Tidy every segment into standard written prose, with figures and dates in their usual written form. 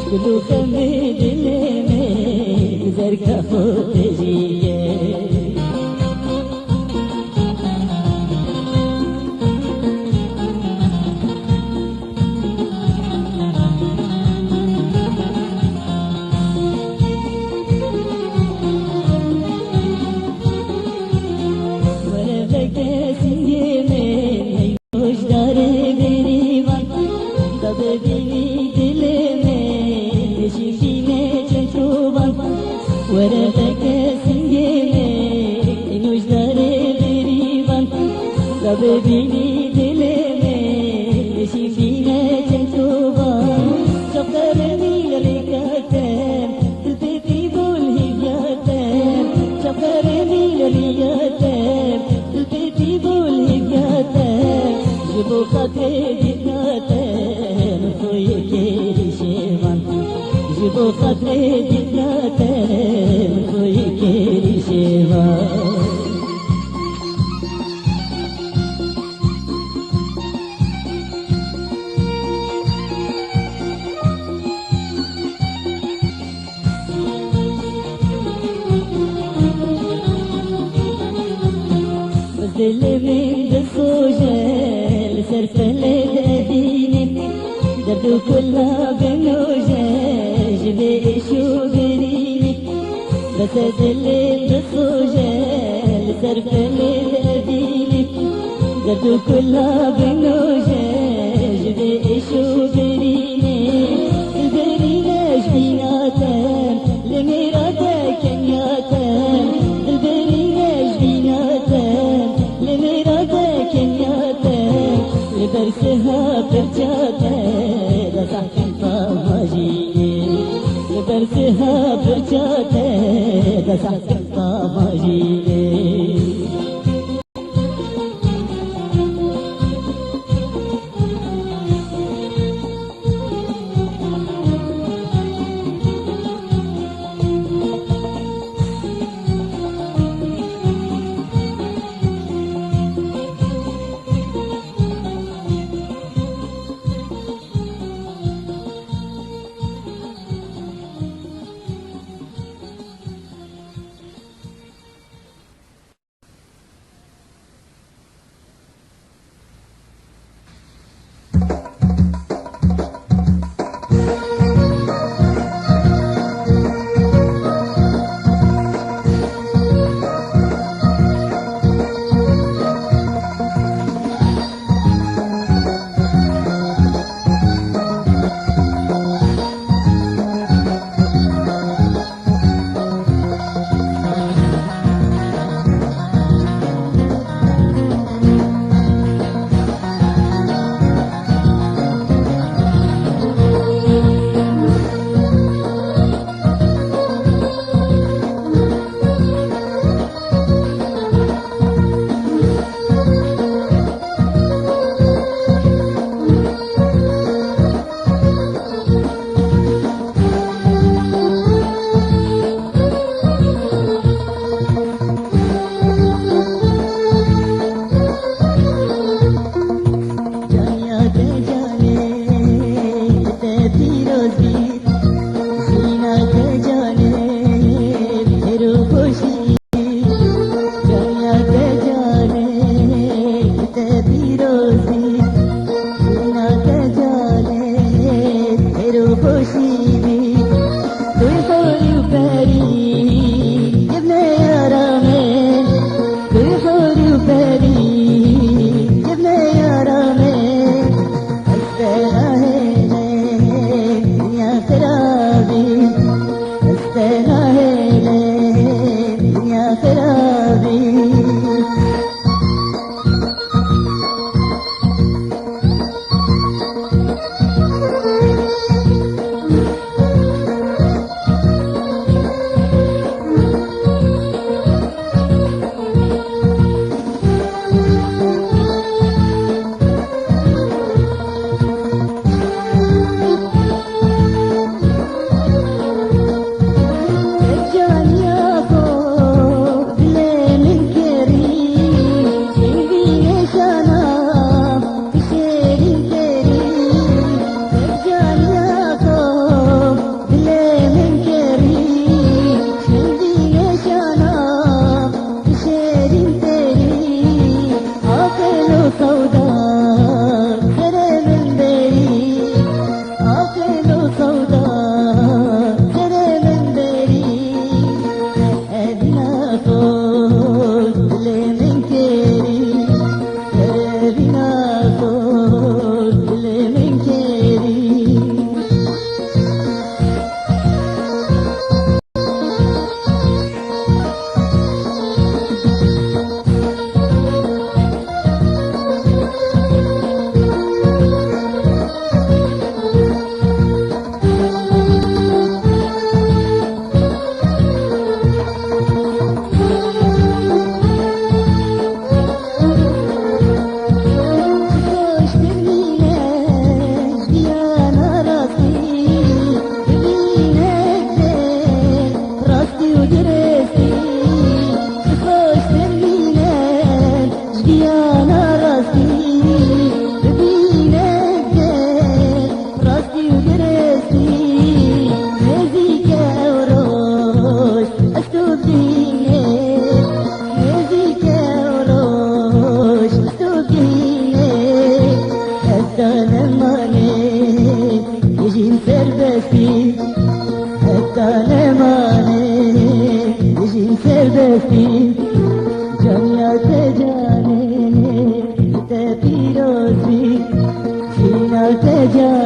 شكلو خمي دلمي زركا فوق تجيك ورثك سنجيني نوجدار غريبا طبيبيني دلمي شفينا جنتوبا شفرني لريكاتم تلبيتي بالهياتم شفرني لريكاتم تلبيتي بالهياتم جبو خاطري ديكاتم خويكي شيمان جبو خاطري ديكاتم خويكي شيمان دل من دخوجل سرفل دهيني دردو كلها بنوجل جبي شو بريني بس دل من دخوجل سرفل دهيني دردو كلها بنوجل جبي شو بريني البرينة جبيناتن لميراتك كنياتن البرينة جبيناتن لميراتك كنياتن لبرسها برجاتن لصحكم طامجيني لبرسها برجاتن لصحكم طامجيني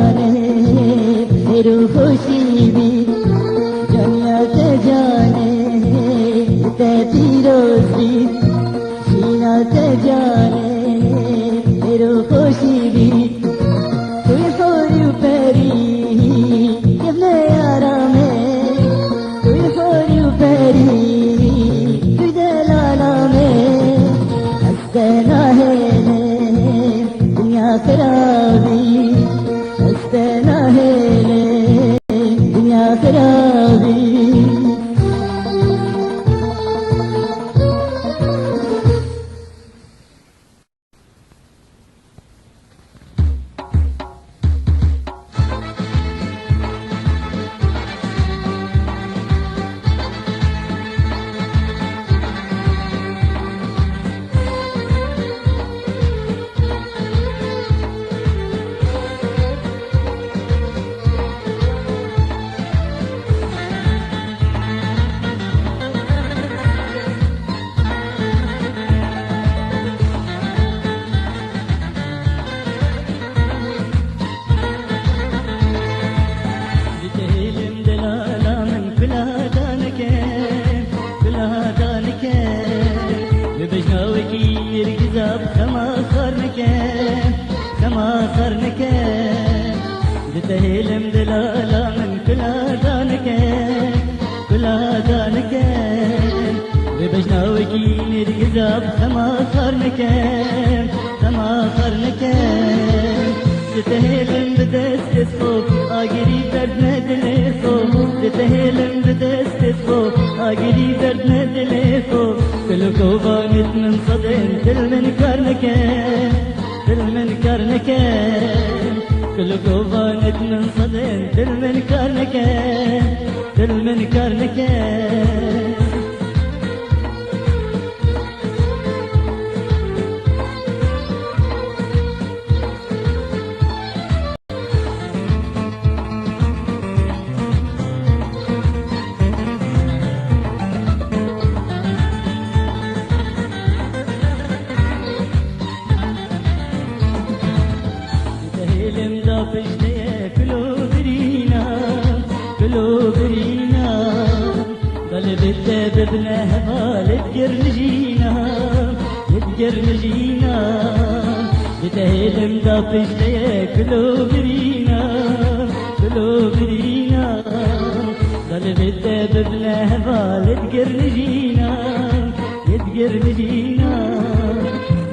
जाने मेरू खुशी भी दुनिया ते जाने ते रोजी सीना ते जाने मेरू खुशी भी कोई होरी पैरी कितने यारा में कोई होरी पैरी तुझे लाला में हंसते ना है दुनिया खराबी हंसते ना है दुनिया खराबी تهيلم دلالا من كل دانك كل دانك ببجناوكي نرجزاب سما صارنك سما صارنك تهيلم بدست فوق اجري درد ندلي فوق تهيلم بدست فوق اجري درد ندلي فوق كل كوبانت من صدين تل من كرنك تل من كرنك كل قوانت من صدين تل من كرنك تل من كرنك بابنا هبال تقر نجينا تقر نجينا بتهيلم دافش ليه كلو برينا كلو برينا ضل بابنا هبال تقر نجينا تقر نجينا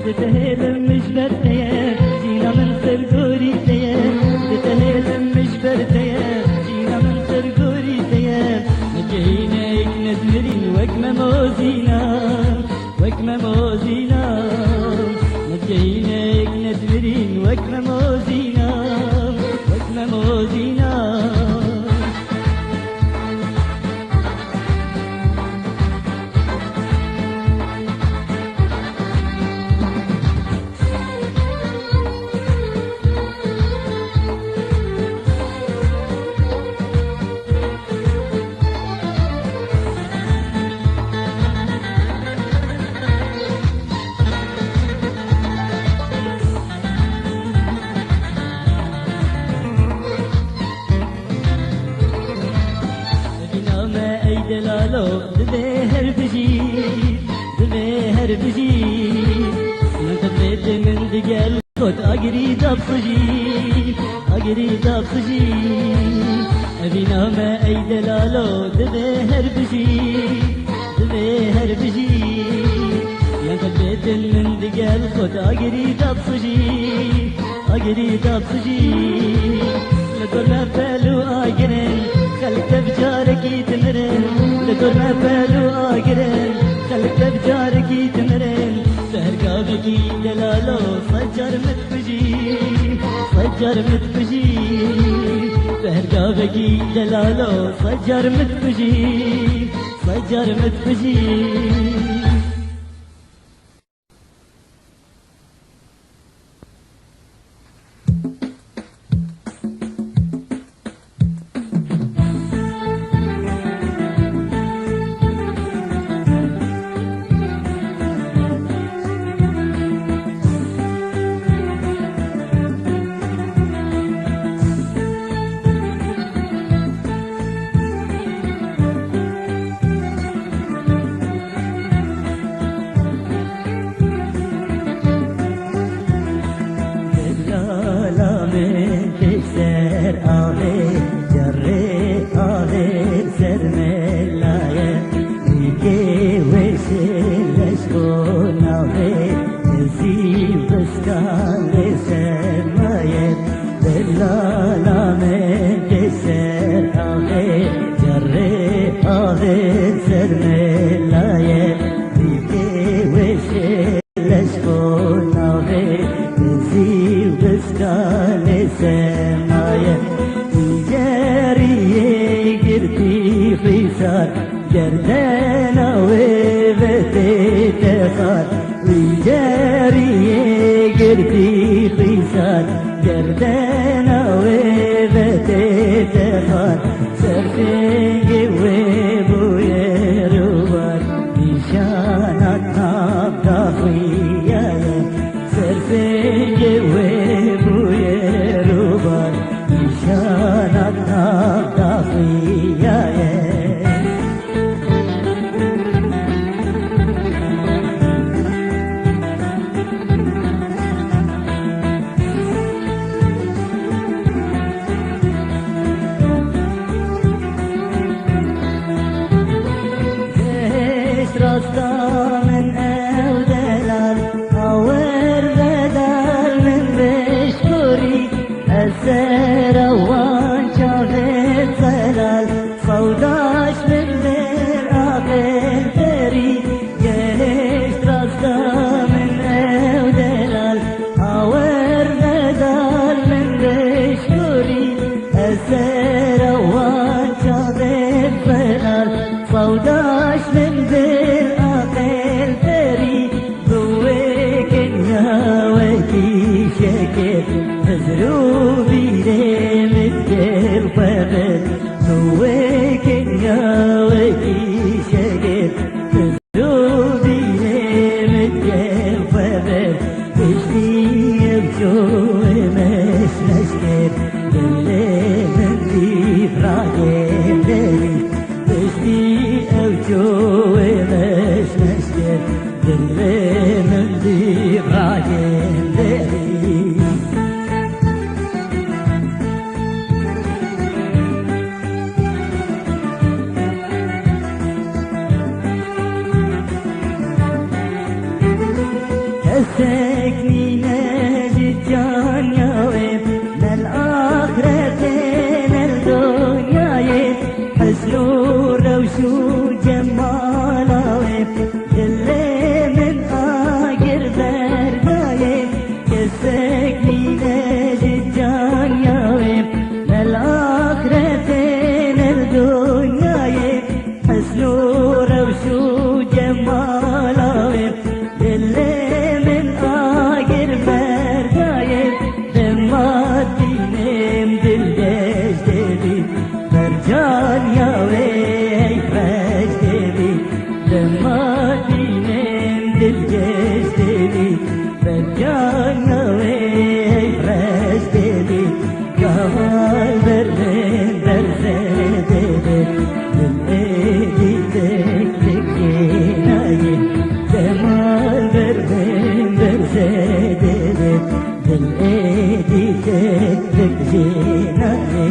بتهيلم مش برتيه جينا من سرقوري تيه بتهيلم مش برتيه جينا من سرقوري تيه نجينا نزمرين وكما موزينا وكما موزينا نجيناك نزمرين وكما موزينا وكما موزينا دلالو دبهر بجي دبهر بجي من تبيت من دقل خد اجري دبجي اجري دبجي ابينا ما اي دلالو دبهر بجي دبهر بجي من تبيت من دقل خد اجري دبجي اجري دبجي لدور ما بالو اجرين خلك بجارك تمرن لدور ما بالو اجرين خلك بجارك تمرن سهر قابكي دلالو صجر متبجي صجر متبجي سهر قابكي دلالو صجر متبجي صجر متبجي عالم جسر آغي جري آغي سرملاية بيكي وشي لشكون آغي بزي وبسكال سماية جاري قرتي خيسار جردنا وبتي تخار وجاري قرتي خيسار جردنا وبتي تخار سرفي وبويا روار نشانك نبضا خيايا سرفي وبويا روار نشانك نبضا خيايا راستا من او دلال اور بدل من بشكوري السيرة وان شافت زلال صوداش من بير اقل فري جهش راستا من او دلال اور بدل من بشكوري السيرة وان شافت زلال صوداش من بير مزروبي لي متكر فبل نويك يا وكي شكر مزروبي لي متكر فبل تشتي بجوي مش نشكر اللي من دي فراقين لي تشتي بجوي مش نشكر اللي من دي فراقين لي سكني نجد جان يا ويب للآخرتين الدنيا يب حسن وروش وجمال ويب اللي من آخر بردايب سكني نجد جان يا ويب للآخرتين الدنيا يب حسن وروش وجمال ويب اللي جان يا وي فرج دبي لما دينم دل جيش دبي جان يا وي فرج دبي كمال برلين برزة دبي دل ايدي تك جيناي كمال برلين برزة دبي دل ايدي تك جيناي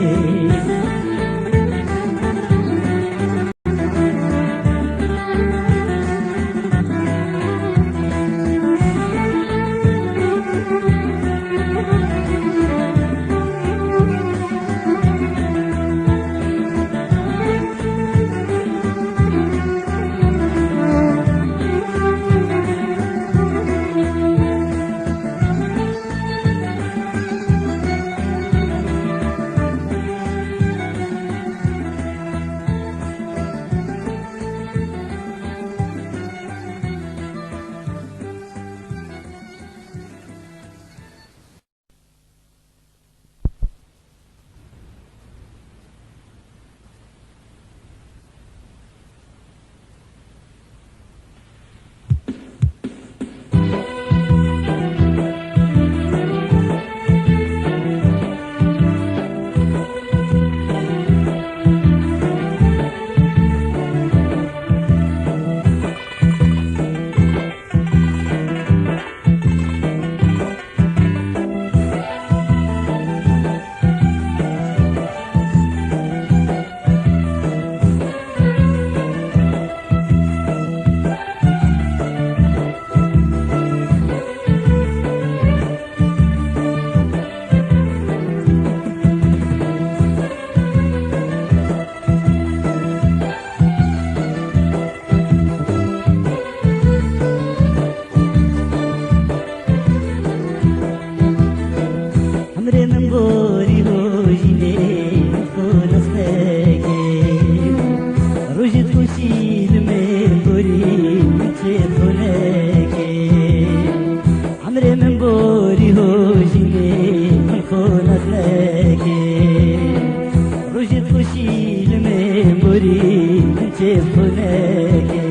بوري جيب هناك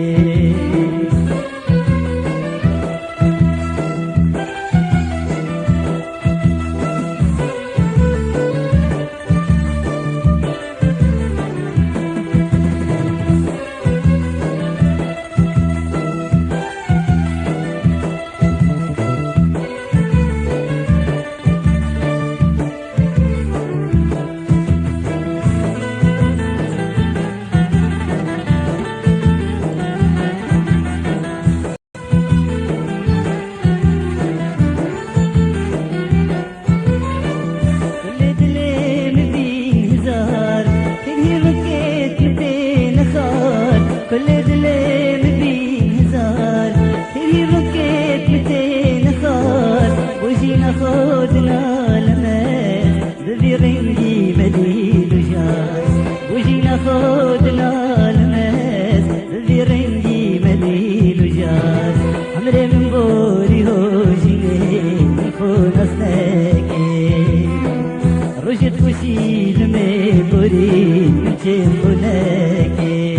كل دليل بيه هزار هي ركيت 200 خار وجينا خدنا لماس بذي رنجي بديل جار وجينا خدنا لماس بذي رنجي بديل جار عمري من بوري هوجيني نكون أصلاكي رجت وشي لمي بوري نجيب هناكي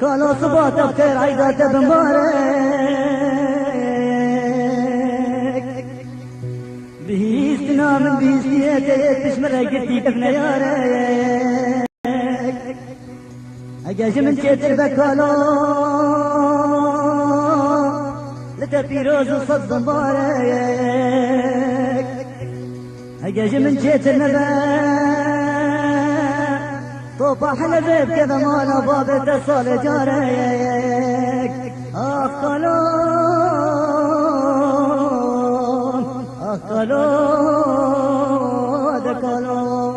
كالو صبات بخير عيدات بمبارك بهيستنا من بهيستياتك تشمر قلتي كفنا يا ريك اجاج من تيتر بكالو لتبيروز وصد مبارك اجاج من تيتر نبات طوبة حلبة بكذا مانا بابا تصال جاريك أقلون أقلون دقلون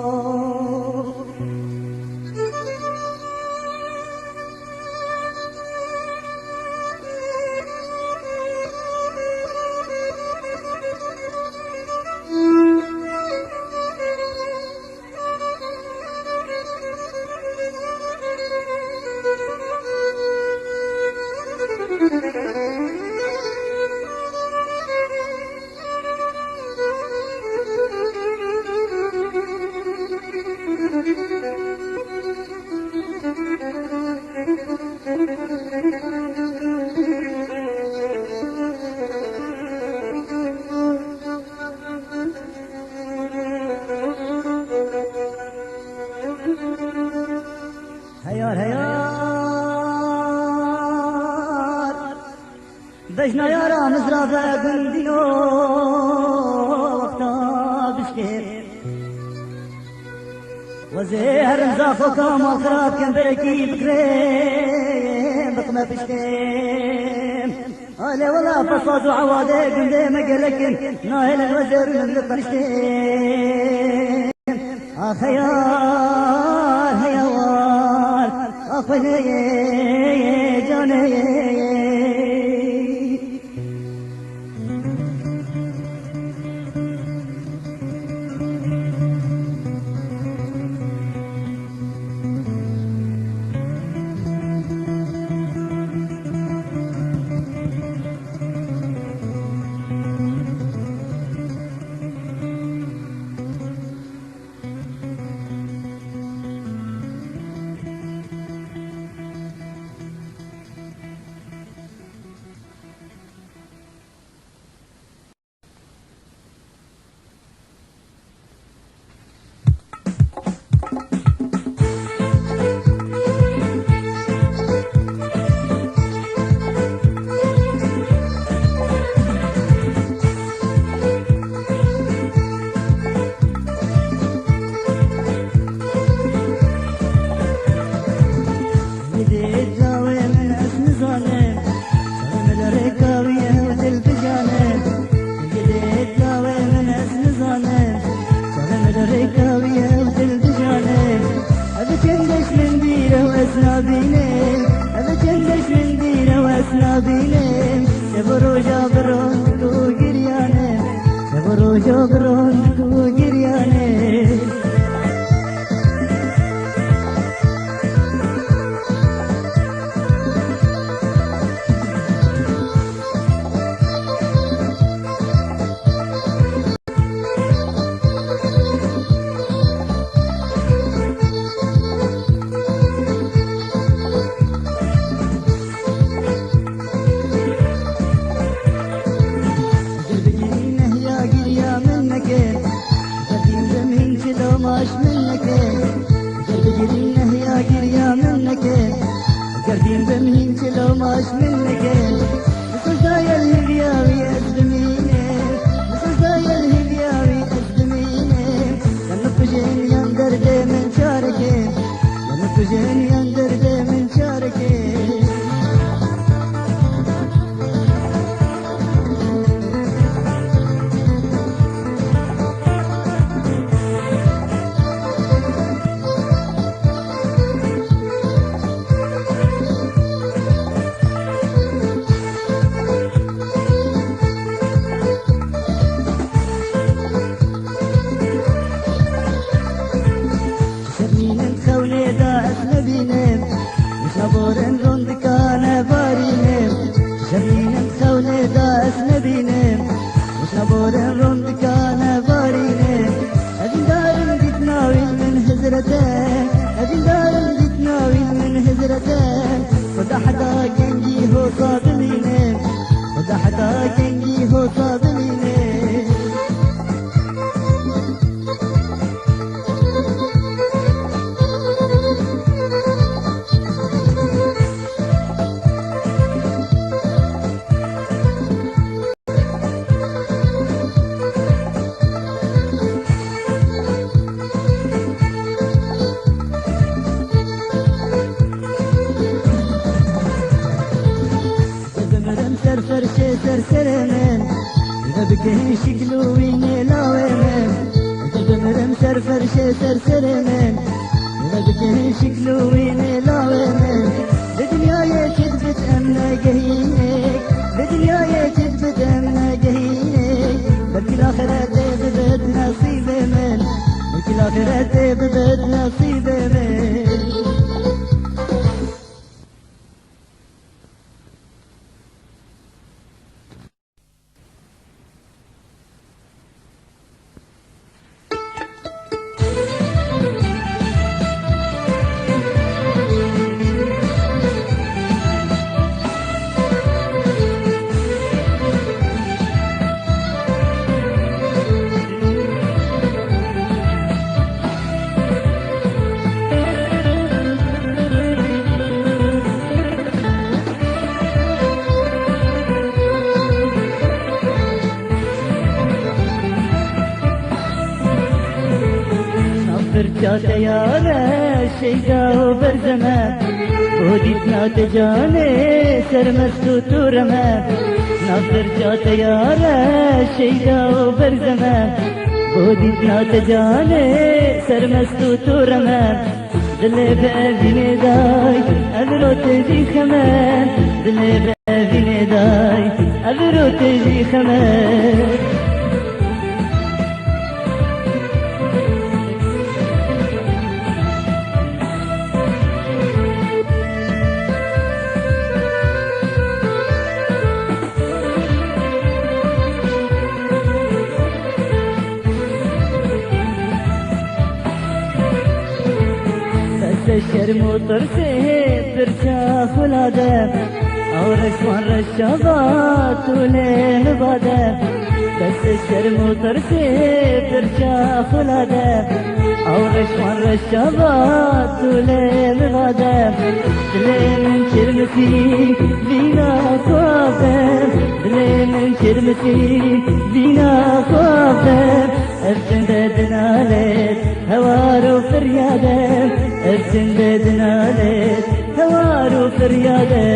هيار هيار بجنا يارا مزرافة قندينو وقتا بشكير وزهر مزافو كامل خراب كان بركي بكريم بقمة بشكيم هلا ولا فصاد وعوادة قندي مقلكن ناهل الوزر من القرشتين خيار هيوار أخواني جاني صادلينه وده حدا كنجي هو صادلينه فرشة سرسرمن إذا بكين شكلو ويني لاومن تبمرم سر فرشة سرسرمن إذا بكين شكلو ويني لاومن بدنياي كذبت أمنا جهينك بدنياي كذبت أمنا جهينك بركي الآخرة ببد نصيب من بركي الآخرة ببد نصيب من فرجات يا الشيدا وبرزمة وديتنا تجاني سرمست ورمة فرجات يا الشيدا وبرزمة وديتنا تجاني سرمست ورمة دلي بأذيني داي أذرو تجي خمان دلي بأذيني داي أذرو تجي خمان الشرم وطرسه برشا خلاده او رشوان رشابات ولين باده بس الشرم وطرسه برشا خلاده او رشوان رشابات ولين باده دلي من شرمتي بينا خوافه دلي من شرمتي بينا خوافه ارسن بدنا ليت هوار وفرياده ارسن بدنا ليت هوار وفرياده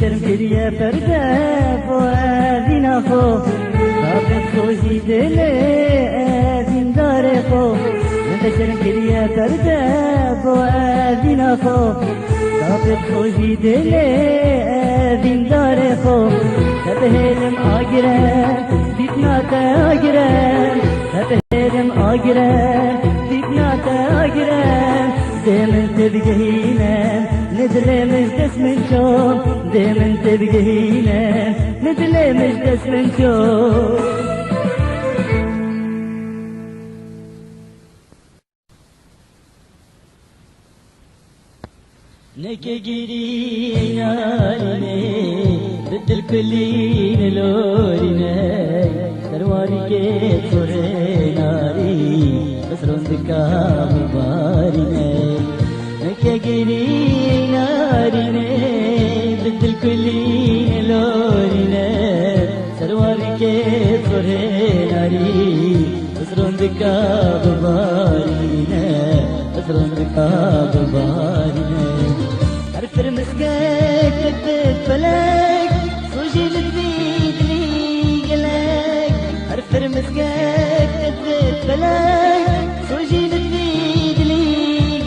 شرم كريا فرده فؤادنا خو رابط خوشي دلي أذين داري خو شرم كريا فرده فؤادنا خو رابط خوشي دلي أذين داري خو تبهلم آجرة بيتنا تاجرة تبهلم آجرة بيتنا تاجرة دايما تبقينا ندلي مجدس من شوق دايما تبقينا ندلي مجدس من شوق نكجري ناريني ضد الكلين لورينا درواري كيت صوري ناري بسرون دكا مبارينا نكجري ناريني ضد الكلين لورينا درواري كيت صوري ناري بسرون دكا مبارينا بسرون دكا مبارينا عرفر مسكك كتبت فلك صوجي لتبيد لي قلك عرفر مسكك كتبت فلك صوجي لتبيد لي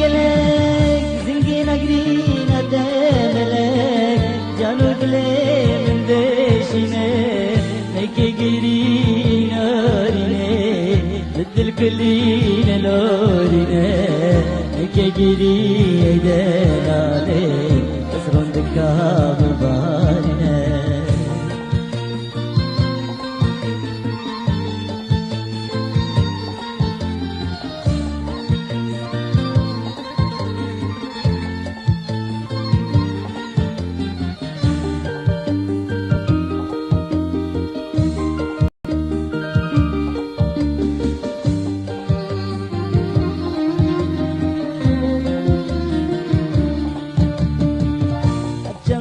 قلك زنقينا قرينا داملك جانو قلي من بيشنا هيك قرينا ريني ضد كلين لورينا كجري دلالي أسرون دكاب بالنا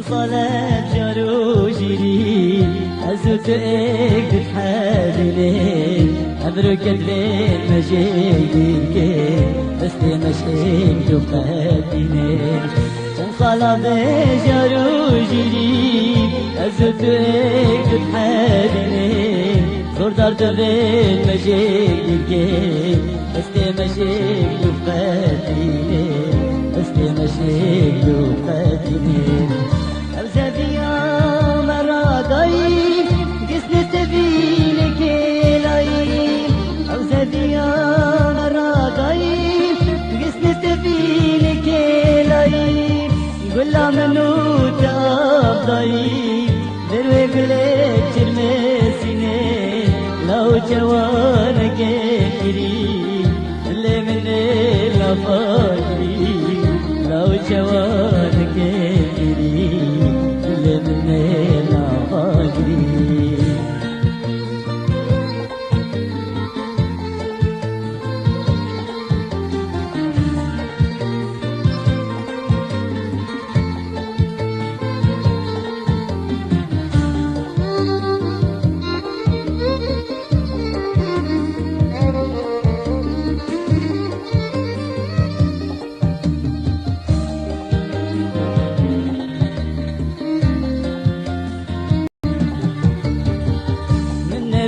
صلاة جروجيري أزوت إيك تحادني أبرك البين مجيك بس مشيك تقاتني صلاة جروجيري أزوت إيك تحادني صور دار تبين مجيك بس مشيك تقاتني بس مشيك تقاتني أرزبيا مراداي قسن سبيلك لاي أرزبيا مراداي قسن سبيلك لاي قل منو تابضاي دروي بلك ترمسيني لو جوانك كري اللي من الافاقي لو جوانك كري اللي من الافاقي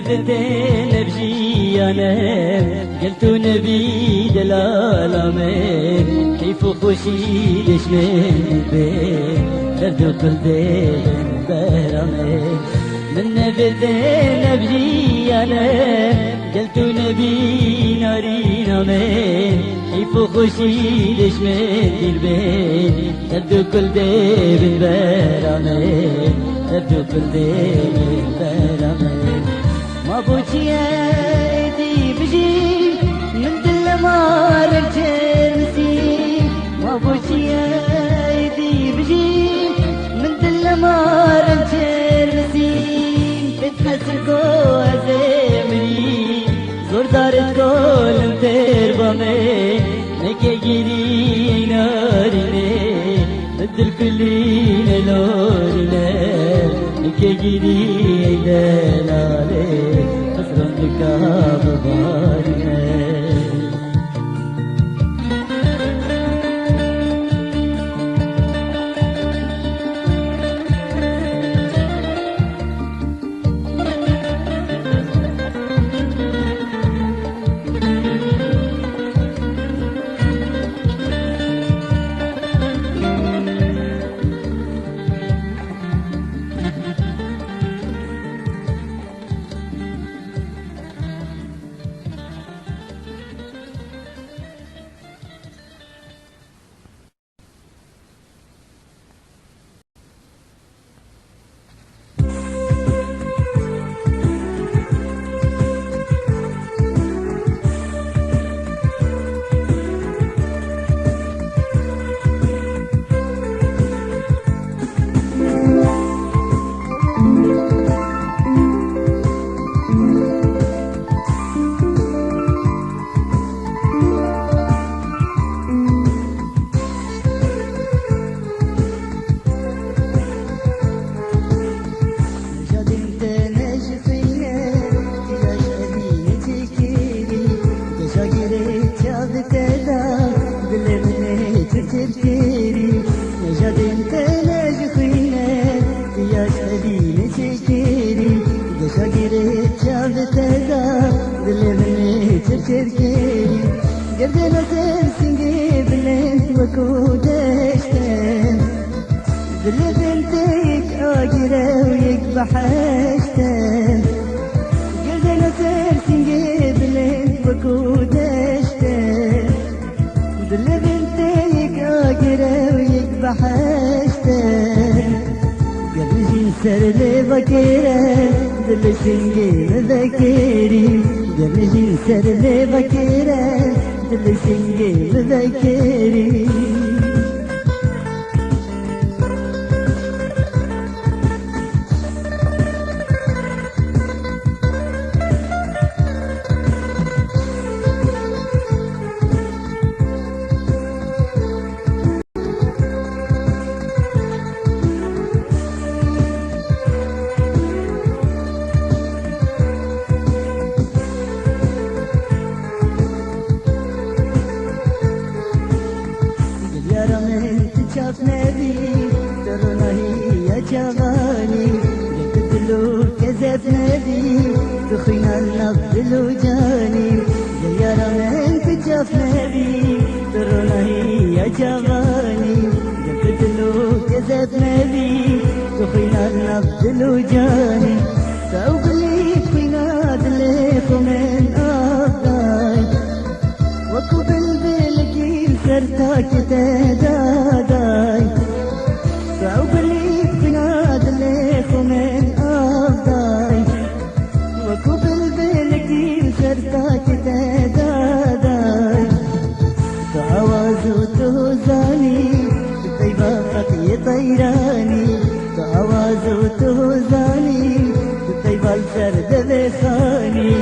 بدين بجي أنا قلت نبي دلال أمين كيف خوشي ليش من بين درد قلبي برامين من بدين بجي أنا قلت نبي نارين أمين كيف خوشي ليش من بين درد قلبي برامين درد قلبي برامين ما بوشي ايدي بجي من دل ما رجلسي ما بوشي ايدي بجي من دل ما رجلسي بتحسكو ازمري زور دارتكو لمتر بامي نكي جيري ناريني بدل كلين لورينا نكي جيري دلالي أسرن كاب بارنا قردنا ترسنقي بلنت وكودشتن ذل بنتك عاقرة ويقبح اشتن قردنا ترسنقي بلنت وكودشتن سرلي بكيرة دل سنجيل ذكيري جميل سرلي بكيرة دل سنجيل ذكيري نبي درناهي يا جواني قتلو كذب نبي تخينا نبدلو جاني يا رمين تجاف نبي درناهي يا جواني قتلو كذب نبي تخينا نبدلو جاني سوق لي خينا دليكم من أفضل وقبل بالكيل سرتاك تداداي صعب لي بناد ليكم من أفضاي وقبل بالكيل سرتاك تداداي تعوازو تهزاني بطيبة فقي طيراني تعوازو تهزاني بطيبة السرد بخاني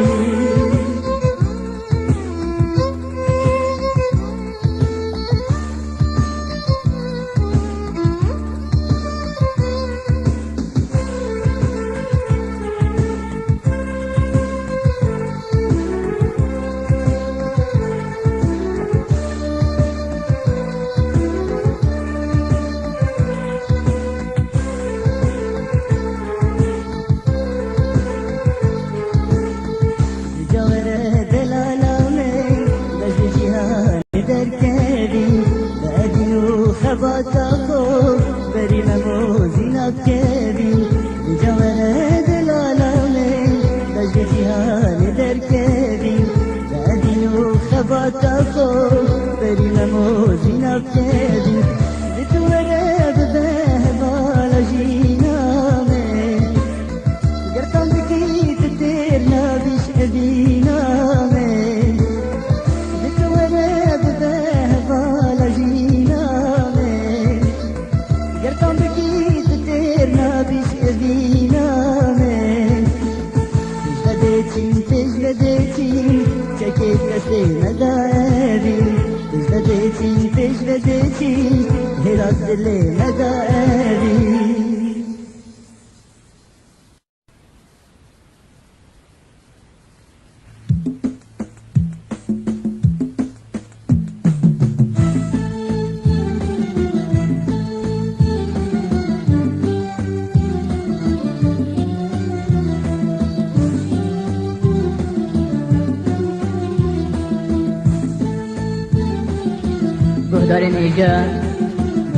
دارین اینجا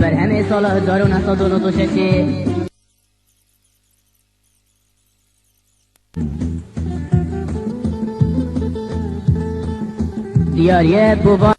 بر همه سال 1996 دیاری بوبان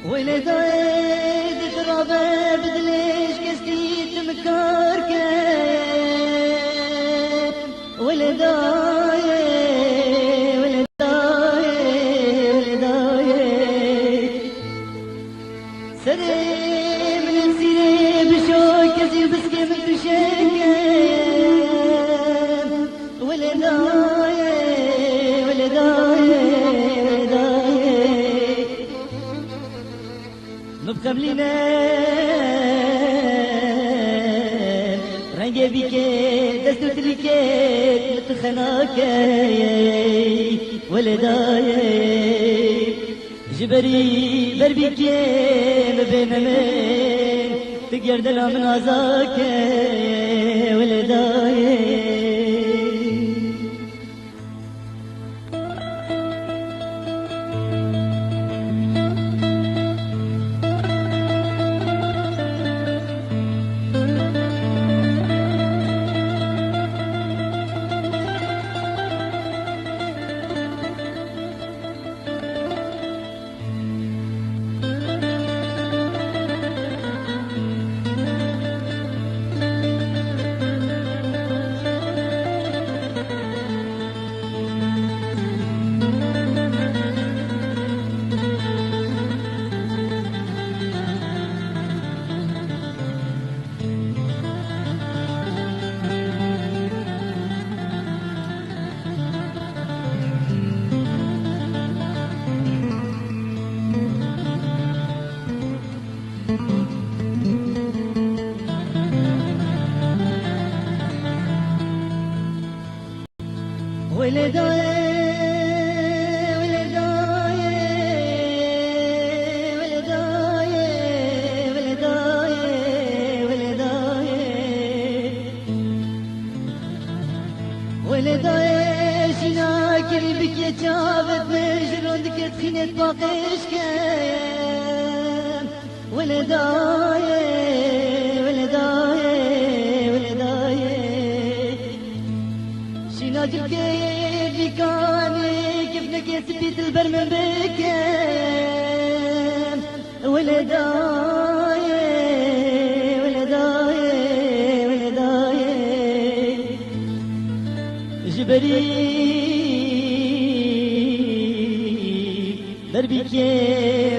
ولداي ذكرى بدليش كستيت مكارك ولداي ولداي ولداي سري من سيري بشوك كزي بسكي من تشيك ولداي ولداي نبقى ملينا رنجي بيكي دستو تليكي متخناك ولداي جبري بربيكي مبين من تقدر دلع من عزاك ولداي ولداي ولداي ولداي ولداي ولداي ولداي شناك البك يا جابت مجرودك تخينت باقيش كان ولداي ولداي ولداي شناك الكيف كاني كيفنك يا سبيت البر من بكام ولداي ولداي ولداي جبري دربك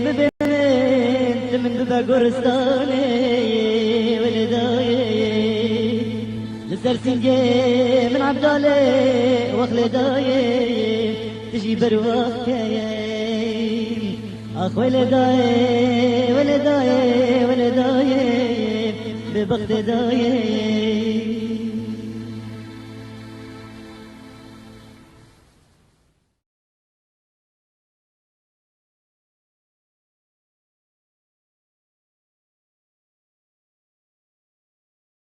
مبنت من بابا قرستاني ولداي لسرسنجي من عبدالي وخلداي تجي برواك اخ ولداي ولداي ولداي ببغدادي